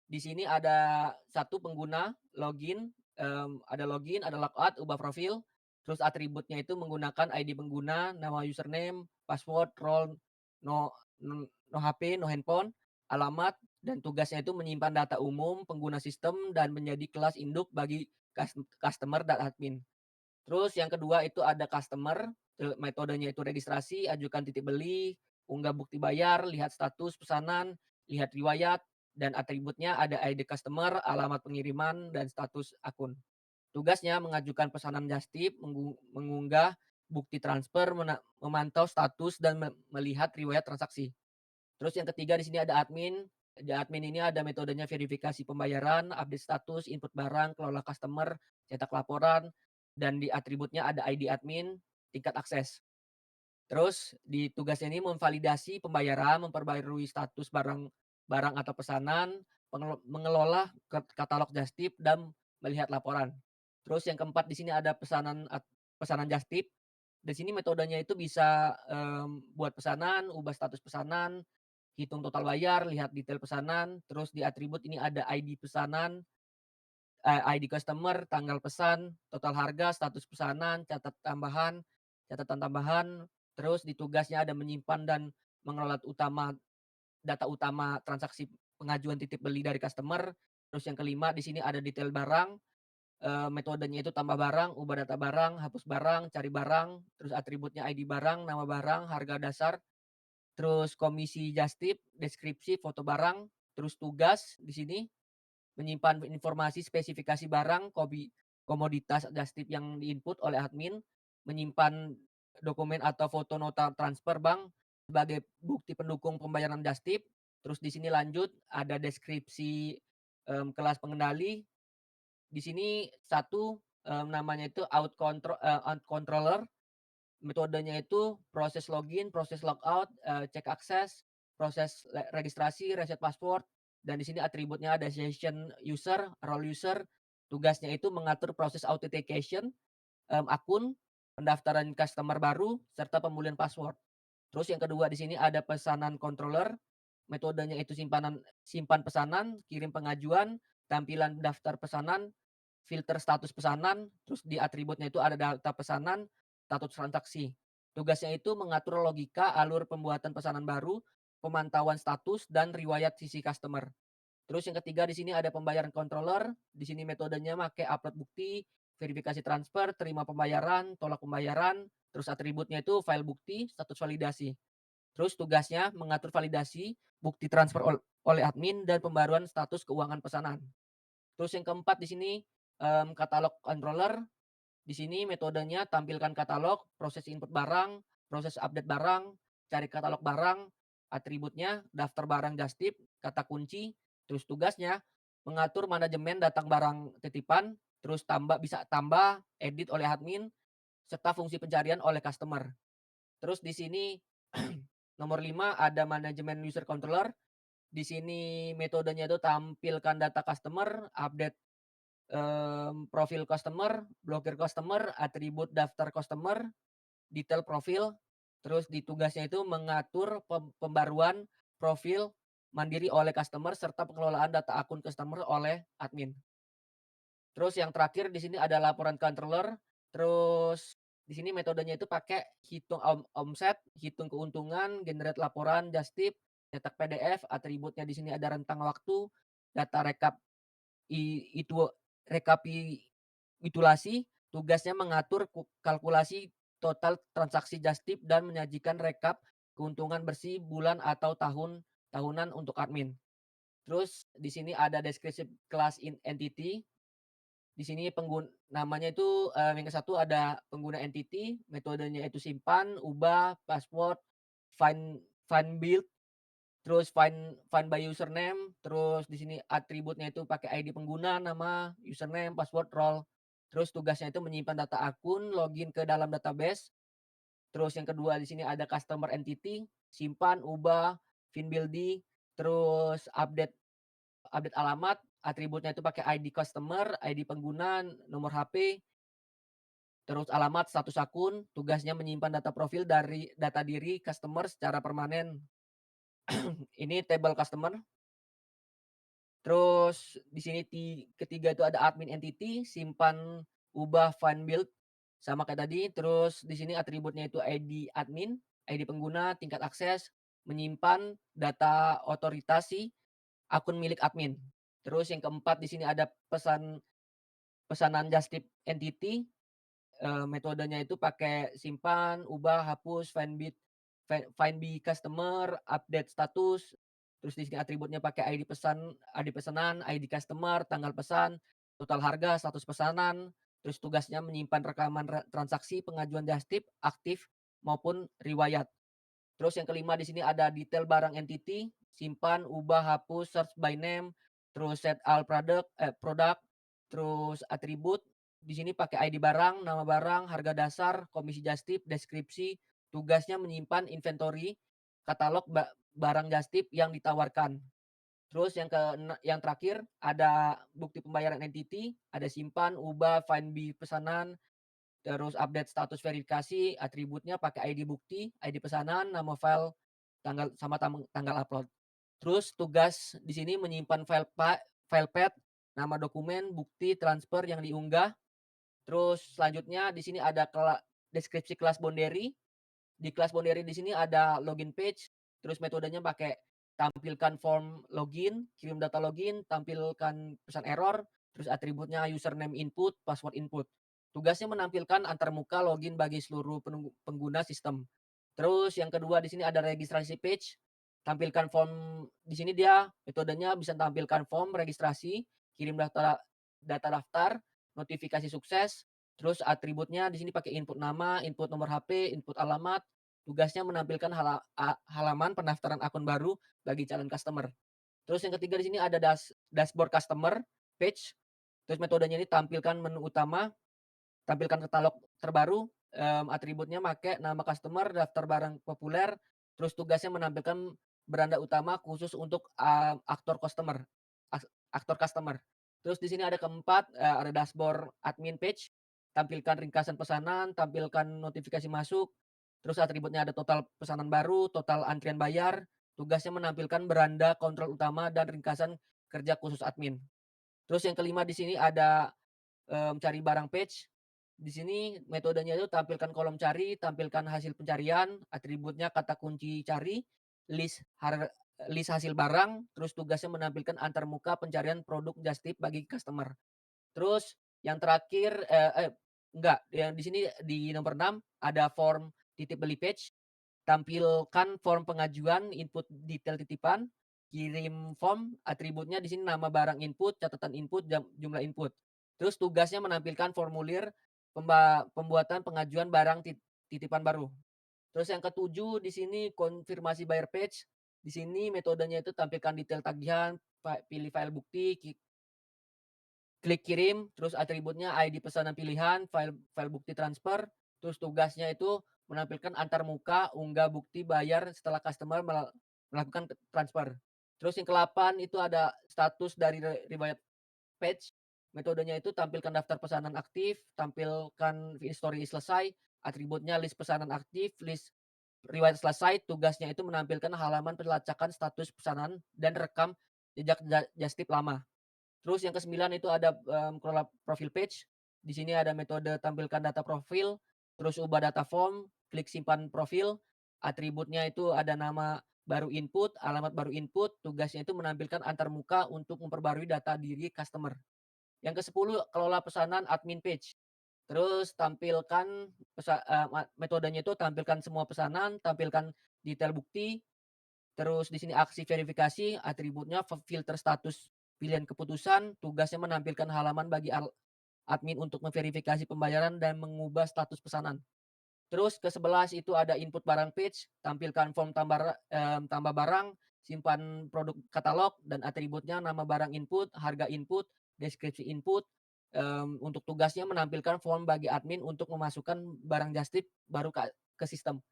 Di sini ada satu pengguna ada login, ada logout, ubah profil, terus atributnya itu menggunakan ID pengguna, nama username, password, role, no no HP, no handphone, alamat, dan tugasnya itu menyimpan data umum, pengguna sistem, dan menjadi kelas induk bagi customer dan admin. Terus yang kedua itu ada customer, metodenya itu registrasi, ajukan titip beli, unggah bukti bayar, lihat status pesanan, lihat riwayat, dan atributnya ada ID customer, alamat pengiriman, dan status akun. Tugasnya mengajukan pesanan just tip, mengunggah bukti transfer, memantau status, dan melihat riwayat transaksi. Terus yang ketiga di sini ada admin. Di admin ini ada metodenya verifikasi pembayaran, update status, input barang, kelola customer, cetak laporan, dan di atributnya ada ID admin, tingkat akses. Terus di tugasnya ini memvalidasi pembayaran, memperbarui status barang atau pesanan, mengelola katalog just tip, dan melihat laporan. Terus yang keempat di sini ada pesanan just tip. Di sini metodenya itu bisa, buat pesanan, ubah status pesanan, hitung total bayar, lihat detail pesanan, terus di atribut ini ada ID pesanan, ID customer, tanggal pesan, total harga, status pesanan, catatan tambahan, terus di tugasnya ada menyimpan dan mengelola data utama transaksi pengajuan titip beli dari customer. Terus yang kelima di sini ada detail barang, metodenya itu tambah barang, ubah data barang, hapus barang, cari barang, terus atributnya ID barang, nama barang, harga dasar, terus komisi just tip, deskripsi, foto barang, terus tugas di sini menyimpan informasi spesifikasi barang, komoditas just tip yang di-input oleh admin, menyimpan dokumen atau foto nota transfer bank sebagai bukti pendukung pembayaran just tip. Terus di sini lanjut ada deskripsi, kelas pengendali. Di sini namanya itu out controller. Metodenya itu proses login, proses logout, cek akses, proses registrasi, reset password, dan di sini atributnya ada session user, role user. Tugasnya itu mengatur proses authentication, akun, pendaftaran customer baru, serta pemulihan password. Terus yang kedua di sini ada pesanan controller. Metodenya itu simpan pesanan, kirim pengajuan, tampilan daftar pesanan, filter status pesanan, terus di atributnya itu ada data pesanan, status transaksi. Tugasnya itu mengatur logika alur pembuatan pesanan baru, pemantauan status, dan riwayat sisi customer. Terus yang ketiga di sini ada pembayaran controller. Di sini metodenya pakai upload bukti, verifikasi transfer, terima pembayaran, tolak pembayaran, terus atributnya itu file bukti, status validasi. Terus tugasnya mengatur validasi, bukti transfer oleh admin, dan pembaruan status keuangan pesanan. Terus yang keempat di sini, katalog controller. Di sini metodenya tampilkan katalog, proses input barang, proses update barang, cari katalog barang, atributnya daftar barang just tip, kata kunci, terus tugasnya mengatur manajemen datang barang titipan, terus bisa tambah, edit oleh admin, serta fungsi pencarian oleh customer. Terus di sini nomor 5 ada manajemen user controller. Di sini metodenya itu tampilkan data customer, update profil customer, blokir customer, atribut daftar customer, detail profil, terus di tugasnya itu mengatur pembaruan profil mandiri oleh customer serta pengelolaan data akun customer oleh admin. Terus yang terakhir di sini ada laporan controller, terus di sini metodenya itu pakai hitung omset, hitung keuntungan, generate laporan, just tip, cetak PDF, atributnya di sini ada rentang waktu, data itu rekapitulasi, tugasnya mengatur kalkulasi total transaksi just tip dan menyajikan rekap keuntungan bersih bulan atau tahunan untuk admin. Terus di sini ada deskripsi kelas entity. Di sini namanya itu, yang ke-1 ada pengguna entity, metodenya itu simpan, ubah, password, find build, terus find by username, terus di sini atributnya itu pakai ID pengguna, nama, username, password, role. Terus tugasnya itu menyimpan data akun, login ke dalam database. Terus yang kedua di sini ada customer entity, simpan, ubah, build, terus update alamat, atributnya itu pakai ID customer, ID pengguna, nomor HP, terus alamat, status akun, tugasnya menyimpan data profil dari data diri customer secara permanen. Ini table customer. Terus di sini ketiga itu ada admin entity, simpan, ubah, find build, sama kayak tadi. Terus di sini atributnya itu ID admin, ID pengguna, tingkat akses, menyimpan data otorisasi akun milik admin. Terus yang keempat di sini ada pesanan just tip entity, metodenya itu pakai simpan, ubah, hapus, find by customer, update status. Terus di sini atributnya pakai ID pesanan, ID customer, tanggal pesan, total harga, status pesanan. Terus tugasnya menyimpan rekaman transaksi pengajuan just tip aktif maupun riwayat. Terus yang kelima di sini ada detail barang entity, simpan, ubah, hapus, search by name, terus set all product, terus atribut. Di sini pakai ID barang, nama barang, harga dasar, komisi just tip, deskripsi. Tugasnya menyimpan inventory, katalog barang just tip yang ditawarkan. Terus yang terakhir ada bukti pembayaran entity, ada simpan, ubah, find by pesanan, terus update status verifikasi, atributnya pakai ID bukti, ID pesanan, nama file, tanggal upload. Terus tugas di sini menyimpan file path, nama dokumen, bukti transfer yang diunggah. Terus selanjutnya di sini ada deskripsi kelas boundary. Di kelas boundary di sini ada login page, terus metodenya pakai tampilkan form login, kirim data login, tampilkan pesan error, terus atributnya username input, password input. Tugasnya menampilkan antarmuka login bagi seluruh pengguna sistem. Terus yang kedua di sini ada registrasi page, tampilkan form. Di sini dia metodenya bisa tampilkan form registrasi, kirim data daftar, notifikasi sukses. Terus atributnya di sini pakai input nama, input nomor HP, input alamat. Tugasnya menampilkan halaman pendaftaran akun baru bagi calon customer. Terus yang ketiga di sini ada dashboard customer page. Terus metodenya ini tampilkan menu utama, tampilkan katalog terbaru, atributnya pakai nama customer, daftar barang populer. Terus tugasnya menampilkan beranda utama khusus untuk aktor customer. Terus di sini ada keempat, ada dashboard admin page, tampilkan ringkasan pesanan, tampilkan notifikasi masuk. Terus atributnya ada total pesanan baru, total antrian bayar. Tugasnya menampilkan beranda kontrol utama dan ringkasan kerja khusus admin. Terus yang kelima di sini ada cari barang page. Di sini metodenya itu tampilkan kolom cari, tampilkan hasil pencarian, atributnya kata kunci cari, list hasil barang, terus tugasnya menampilkan antarmuka pencarian produk just tip bagi customer. Terus yang terakhir yang di sini di nomor 6 ada form titip beli page, tampilkan form pengajuan, input detail titipan, kirim form, atributnya di sini nama barang input, catatan input, jumlah input. Terus tugasnya menampilkan formulir pembuatan pengajuan barang titipan baru. Terus yang ketujuh di sini konfirmasi buyer page. Di sini metodenya itu tampilkan detail tagihan, pilih file bukti, klik kirim, terus atributnya ID pesanan pilihan, file bukti transfer. Terus tugasnya itu menampilkan antarmuka unggah bukti bayar setelah customer melakukan transfer. Terus yang ke-8 itu ada status dari riwayat page. Metodenya itu tampilkan daftar pesanan aktif, tampilkan history selesai, atributnya list pesanan aktif, list riwayat selesai. Tugasnya itu menampilkan halaman pelacakan status pesanan dan rekam jejak just tip lama. Terus yang ke-9 itu ada kelola profil page. Di sini ada metode tampilkan data profil, terus ubah data form, klik simpan profil. Atributnya itu ada nama baru input, alamat baru input. Tugasnya itu menampilkan antarmuka untuk memperbarui data diri customer. Yang ke-10 kelola pesanan admin page. Terus tampilkan metodenya itu tampilkan semua pesanan, tampilkan detail bukti, terus di sini aksi verifikasi, atributnya filter status pilihan keputusan, tugasnya menampilkan halaman bagi admin untuk memverifikasi pembayaran dan mengubah status pesanan. Terus ke-11 itu ada input barang page, tampilkan form tambah barang, simpan produk katalog dan atributnya nama barang input, harga input, deskripsi input. Untuk tugasnya menampilkan form bagi admin untuk memasukkan barang just tip baru ke sistem.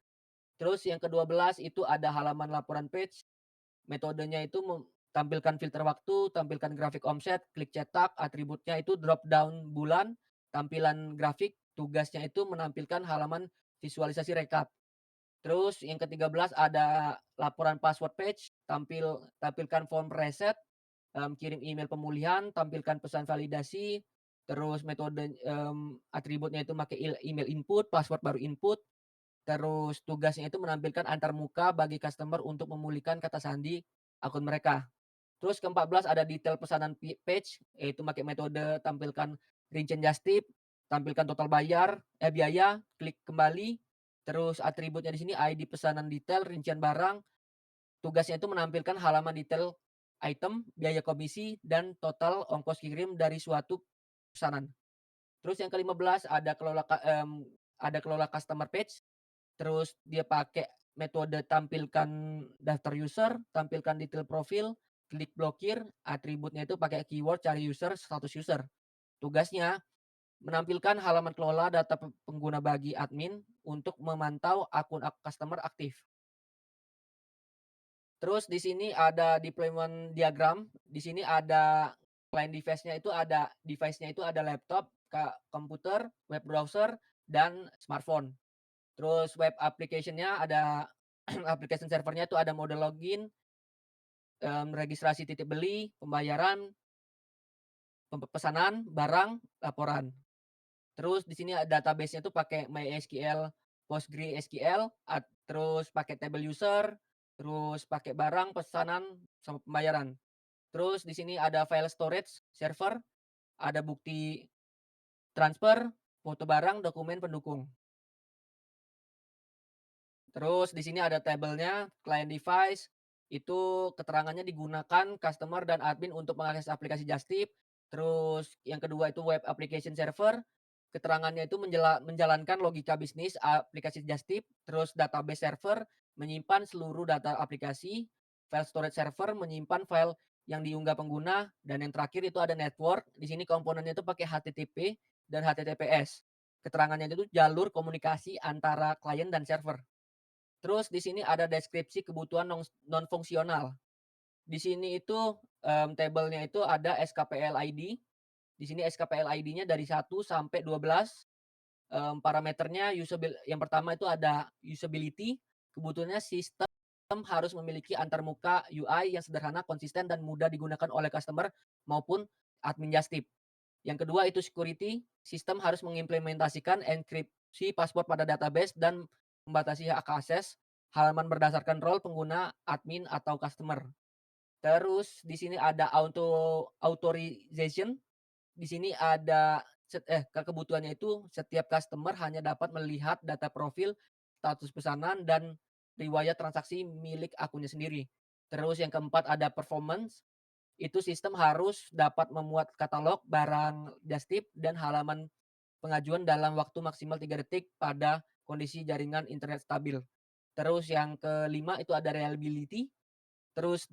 Terus yang ke-12 itu ada halaman laporan page, metodenya itu tampilkan filter waktu, tampilkan grafik omset, klik cetak, atributnya itu drop down bulan, tampilan grafik, tugasnya itu menampilkan halaman visualisasi rekap. Terus yang ke-13 ada laporan password page, tampilkan form reset, kirim email pemulihan, tampilkan pesan validasi, terus metode atributnya itu pakai email input, password baru input, terus tugasnya itu menampilkan antar muka bagi customer untuk memulihkan kata sandi akun mereka. Terus ke-14 ada detail pesanan page, yaitu pakai metode tampilkan rincian just tip, tampilkan total biaya, klik kembali, terus atributnya di sini ID pesanan detail, rincian barang, tugasnya itu menampilkan halaman detail item, biaya komisi, dan total ongkos kirim dari suatu pesanan. Terus yang ke-15 ada kelola customer page, terus dia pakai metode tampilkan daftar user, tampilkan detail profil, klik blokir, atributnya itu pakai keyword cari user, status user. Tugasnya menampilkan halaman kelola data pengguna bagi admin untuk memantau akun customer aktif. Terus di sini ada deployment diagram. Di sini ada client device-nya itu ada laptop, komputer, web browser, dan smartphone. Terus web application-nya ada application servernya itu ada mode login, registrasi titip beli, pembayaran, pesanan, barang, laporan. Terus di sini database-nya tuh pakai MySQL, PostgreSQL, terus pakai table user, terus pakai barang, pesanan, sama pembayaran. Terus di sini ada file storage server, ada bukti transfer, foto barang, dokumen pendukung. Terus di sini ada tabelnya, client device, itu keterangannya digunakan customer dan admin untuk mengakses aplikasi Just Tip. Terus yang kedua itu web application server, keterangannya itu menjalankan logika bisnis aplikasi Just Tip. Terus database server menyimpan seluruh data aplikasi, file storage server menyimpan file yang diunggah pengguna, dan yang terakhir itu ada network. Di sini komponennya itu pakai HTTP dan HTTPS. Keterangannya itu jalur komunikasi antara klien dan server. Terus di sini ada deskripsi kebutuhan non fungsional. Di sini itu tabelnya itu ada SKPL ID. Di sini SKPL ID-nya dari 1 sampai 12. Parameternya yang pertama itu ada usability. Kebutuhannya sistem harus memiliki antarmuka UI yang sederhana, konsisten, dan mudah digunakan oleh customer maupun admin Just Tip. Yang kedua itu security. Sistem harus mengimplementasikan enkripsi password pada database dan membatasi hak akses halaman berdasarkan role pengguna, admin, atau customer. Terus di sini ada authorization. Di sini ada kebutuhannya itu setiap customer hanya dapat melihat data profil, status pesanan, dan riwayat transaksi milik akunnya sendiri. Terus yang keempat ada performance. Itu sistem harus dapat memuat katalog barang Just Tip dan halaman pengajuan dalam waktu maksimal 3 detik pada kondisi jaringan internet stabil. Terus yang kelima itu ada reliability. Terus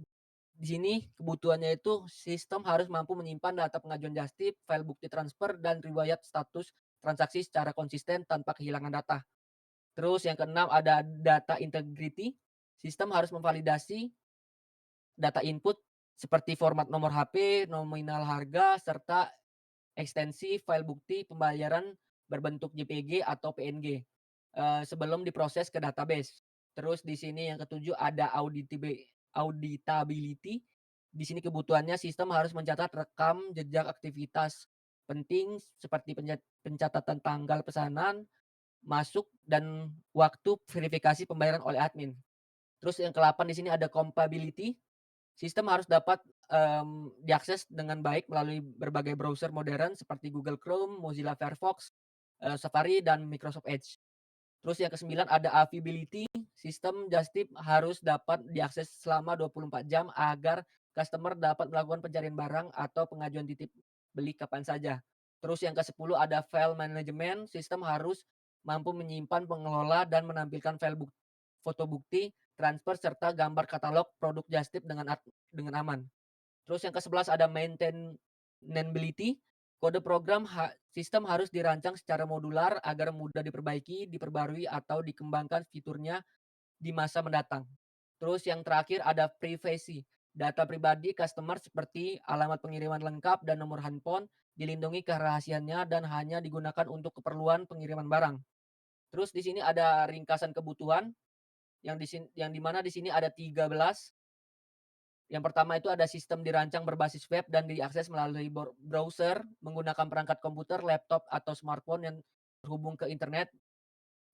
di sini kebutuhannya itu sistem harus mampu menyimpan data pengajuan Just Tip, file bukti transfer, dan riwayat status transaksi secara konsisten tanpa kehilangan data. Terus yang keenam ada data integrity. Sistem harus memvalidasi data input seperti format nomor HP, nominal harga, serta ekstensi file bukti pembayaran berbentuk JPG atau PNG sebelum diproses ke database. Terus di sini yang ketujuh ada auditability. Di sini kebutuhannya sistem harus mencatat rekam jejak aktivitas penting seperti pencatatan tanggal pesanan, masuk, dan waktu verifikasi pembayaran oleh admin. Terus yang ke-8 di sini ada compatibility. Sistem harus dapat diakses dengan baik melalui berbagai browser modern seperti Google Chrome, Mozilla Firefox, Safari, dan Microsoft Edge. Terus yang ke-9 ada availability, sistem just tip harus dapat diakses selama 24 jam agar customer dapat melakukan pencarian barang atau pengajuan titip beli kapan saja. Terus yang ke-10 ada file management, sistem harus mampu menyimpan, mengelola, dan menampilkan file foto bukti, transfer, serta gambar katalog produk just tip dengan aman. Terus yang ke-11 ada maintainability, kode program sistem harus dirancang secara modular agar mudah diperbaiki, diperbarui, atau dikembangkan fiturnya di masa mendatang. Terus yang terakhir ada privacy. Data pribadi customer seperti alamat pengiriman lengkap dan nomor handphone dilindungi kerahasiaannya dan hanya digunakan untuk keperluan pengiriman barang. Terus di sini ada ringkasan kebutuhan yang di mana di sini ada 13. Yang pertama itu ada sistem dirancang berbasis web dan diakses melalui browser menggunakan perangkat komputer, laptop, atau smartphone yang terhubung ke internet.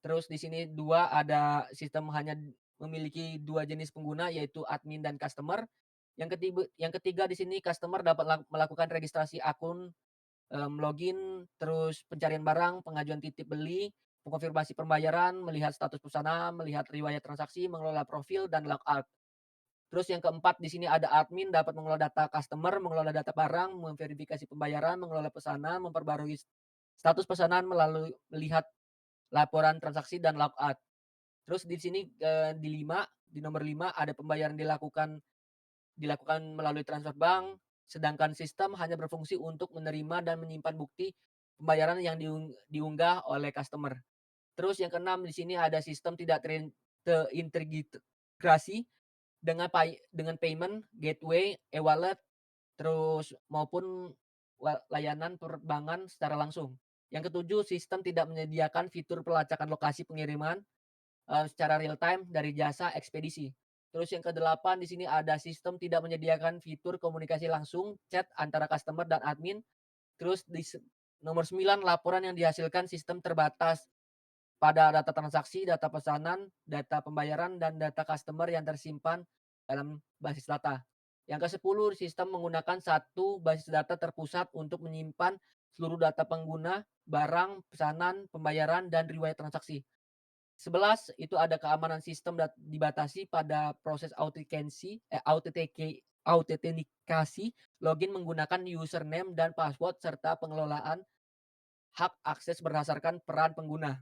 Terus di sini 2 ada sistem hanya memiliki 2 jenis pengguna yaitu admin dan customer. Yang ketiga di sini customer dapat melakukan registrasi akun, login, terus pencarian barang, pengajuan titip beli, mengkonfirmasi pembayaran, melihat status pesanan, melihat riwayat transaksi, mengelola profil, dan logout. Terus yang keempat di sini ada admin dapat mengelola data customer, mengelola data barang, memverifikasi pembayaran, mengelola pesanan, memperbarui status pesanan melalui melihat laporan transaksi dan logout. Terus di sini di nomor 5 ada pembayaran dilakukan melalui transfer bank, sedangkan sistem hanya berfungsi untuk menerima dan menyimpan bukti pembayaran yang diunggah oleh customer. Terus yang keenam di sini ada sistem tidak terintegrasi dengan payment, gateway, e-wallet, terus maupun layanan penerbangan secara langsung. Yang ketujuh, sistem tidak menyediakan fitur pelacakan lokasi pengiriman secara real time dari jasa ekspedisi. Terus yang kedelapan di sini ada sistem tidak menyediakan fitur komunikasi langsung chat antara customer dan admin. Terus di nomor 9 laporan yang dihasilkan sistem terbatas pada data transaksi, data pesanan, data pembayaran, dan data customer yang tersimpan dalam basis data. Yang ke-10 sistem menggunakan satu basis data terpusat untuk menyimpan seluruh data pengguna, barang, pesanan, pembayaran, dan riwayat transaksi. 11 itu ada keamanan sistem dibatasi pada proses autentikasi, login menggunakan username dan password serta pengelolaan hak akses berdasarkan peran pengguna.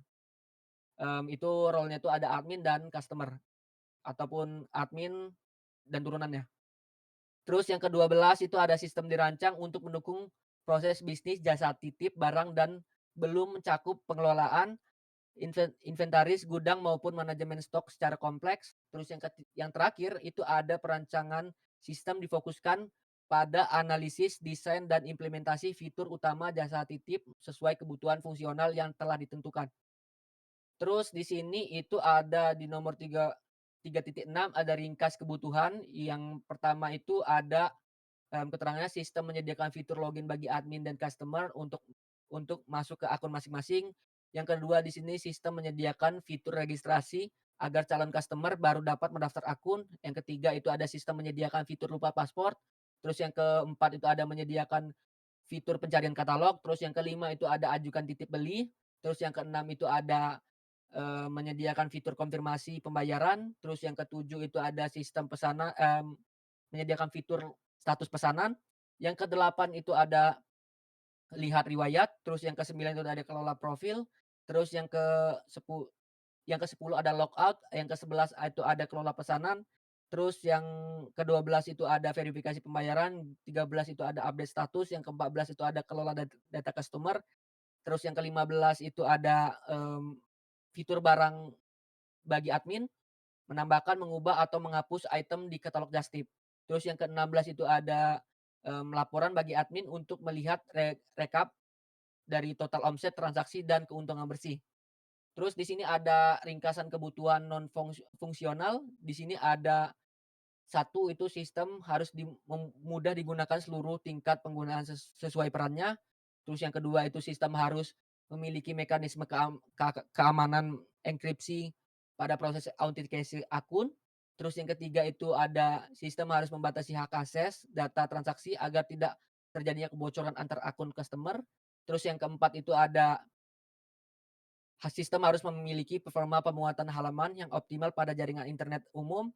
Itu role-nya itu ada admin dan customer ataupun admin dan turunannya. Terus yang ke-12 itu ada sistem dirancang untuk mendukung proses bisnis jasa titip barang dan belum mencakup pengelolaan inventaris, gudang maupun manajemen stok secara kompleks. Terus yang terakhir itu ada perancangan sistem difokuskan pada analisis, desain, dan implementasi fitur utama jasa titip sesuai kebutuhan fungsional yang telah ditentukan. Terus di sini itu ada di nomor 3.6 ada ringkas kebutuhan. Yang pertama itu ada keterangannya sistem menyediakan fitur login bagi admin dan customer untuk masuk ke akun masing-masing. Yang kedua di sini sistem menyediakan fitur registrasi agar calon customer baru dapat mendaftar akun. Yang ketiga itu ada sistem menyediakan fitur lupa paspor. Terus yang keempat itu ada menyediakan fitur pencarian katalog. Terus yang kelima itu ada ajukan titip beli. Terus yang keenam itu ada menyediakan fitur konfirmasi pembayaran. Terus yang ketujuh itu ada sistem pesanan, menyediakan fitur status pesanan. Yang kedelapan itu ada lihat riwayat. Terus yang ke-9 itu ada kelola profil. Terus yang ke-10 ada logout. Yang ke-11 itu ada kelola pesanan. Terus yang ke-12 itu ada verifikasi pembayaran. 13 itu ada update status. Yang ke-14 itu ada kelola data customer. Terus yang ke-15 itu ada fitur barang bagi admin, menambahkan, mengubah, atau menghapus item di katalog just tip. Terus yang ke-16 itu ada laporan bagi admin untuk melihat rekap dari total omset, transaksi, dan keuntungan bersih. Terus di sini ada ringkasan kebutuhan non fungsional. Di sini ada satu itu sistem harus mudah digunakan seluruh tingkat penggunaan sesuai perannya. Terus yang kedua itu sistem harus memiliki mekanisme keamanan enkripsi pada proses autentikasi akun. Terus yang ketiga itu ada sistem harus membatasi hak akses data transaksi agar tidak terjadinya kebocoran antar akun customer. Terus yang keempat itu ada sistem harus memiliki performa pemuatan halaman yang optimal pada jaringan internet umum.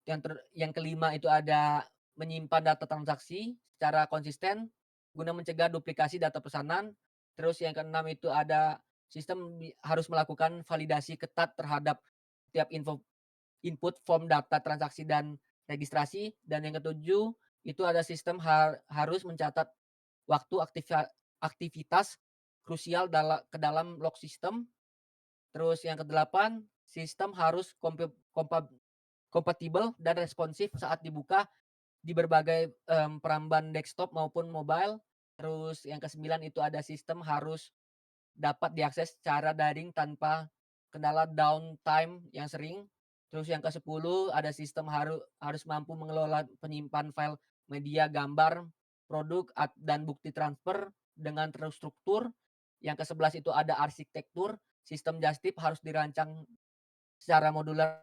Yang kelima itu ada menyimpan data transaksi secara konsisten guna mencegah duplikasi data pesanan. Terus yang keenam itu ada sistem harus melakukan validasi ketat terhadap setiap input form data transaksi dan registrasi. Dan yang ketujuh itu ada sistem harus mencatat waktu aktivitas krusial ke dalam log sistem. Terus yang kedelapan, sistem harus kompatibel dan responsif saat dibuka di berbagai peramban desktop maupun mobile. Terus yang kesembilan itu ada sistem harus dapat diakses secara daring tanpa kendala downtime yang sering. Terus yang ke-10 ada sistem harus mampu mengelola penyimpan file media, gambar, produk dan bukti transfer dengan terstruktur. Yang ke-11 itu ada arsitektur. Sistem Justip harus dirancang secara modular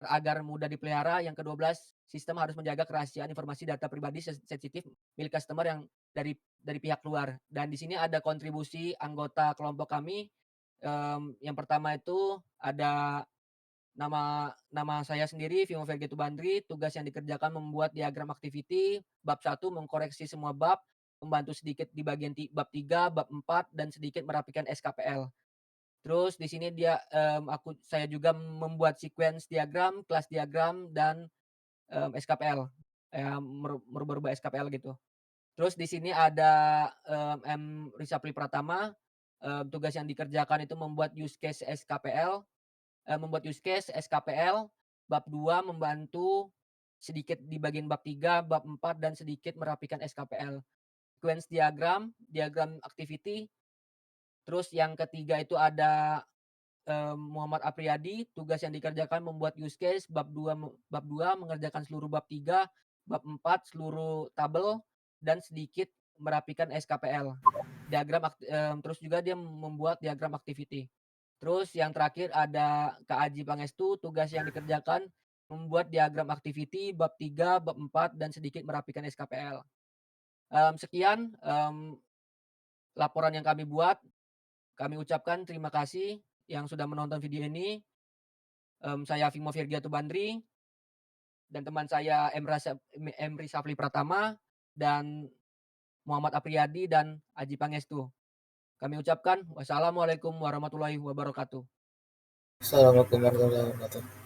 agar mudah dipelihara. Yang ke-12, sistem harus menjaga kerahasiaan informasi data pribadi sensitif milik customer yang dari pihak luar. Dan di sini ada kontribusi anggota kelompok kami. Yang pertama itu ada nama saya sendiri, Vimo Vergetu Bandri. Tugas yang dikerjakan membuat diagram activity. Bab 1 mengkoreksi semua bab, membantu sedikit di bagian bab 3, bab 4, dan sedikit merapikan SKPL. Terus di sini saya juga membuat sequence diagram, kelas diagram, dan SKPL, merubah-rubah SKPL gitu. Terus di sini ada Rizapli Pratama. Tugas yang dikerjakan itu membuat use case SKPL, bab 2 membantu sedikit di bagian bab 3, bab 4, dan sedikit merapikan SKPL. Sequence diagram activity. Terus yang ketiga itu ada Muhammad Apriyadi. Tugas yang dikerjakan membuat use case bab 2 mengerjakan seluruh bab 3, bab 4 seluruh tabel, dan sedikit merapikan SKPL. Terus juga dia membuat diagram activity. Terus yang terakhir ada Kak Aji Pangestu. Tugas yang dikerjakan membuat diagram activity bab 3, bab 4, dan sedikit merapikan SKPL. Sekian laporan yang kami buat. Kami ucapkan terima kasih yang sudah menonton video ini. Saya Vimo Vergetu Bandri dan teman saya Emri Safli Pratama dan Muhammad Apriyadi dan Aji Pangestu. Kami ucapkan wassalamualaikum warahmatullahi wabarakatuh. Assalamualaikum warahmatullahi wabarakatuh.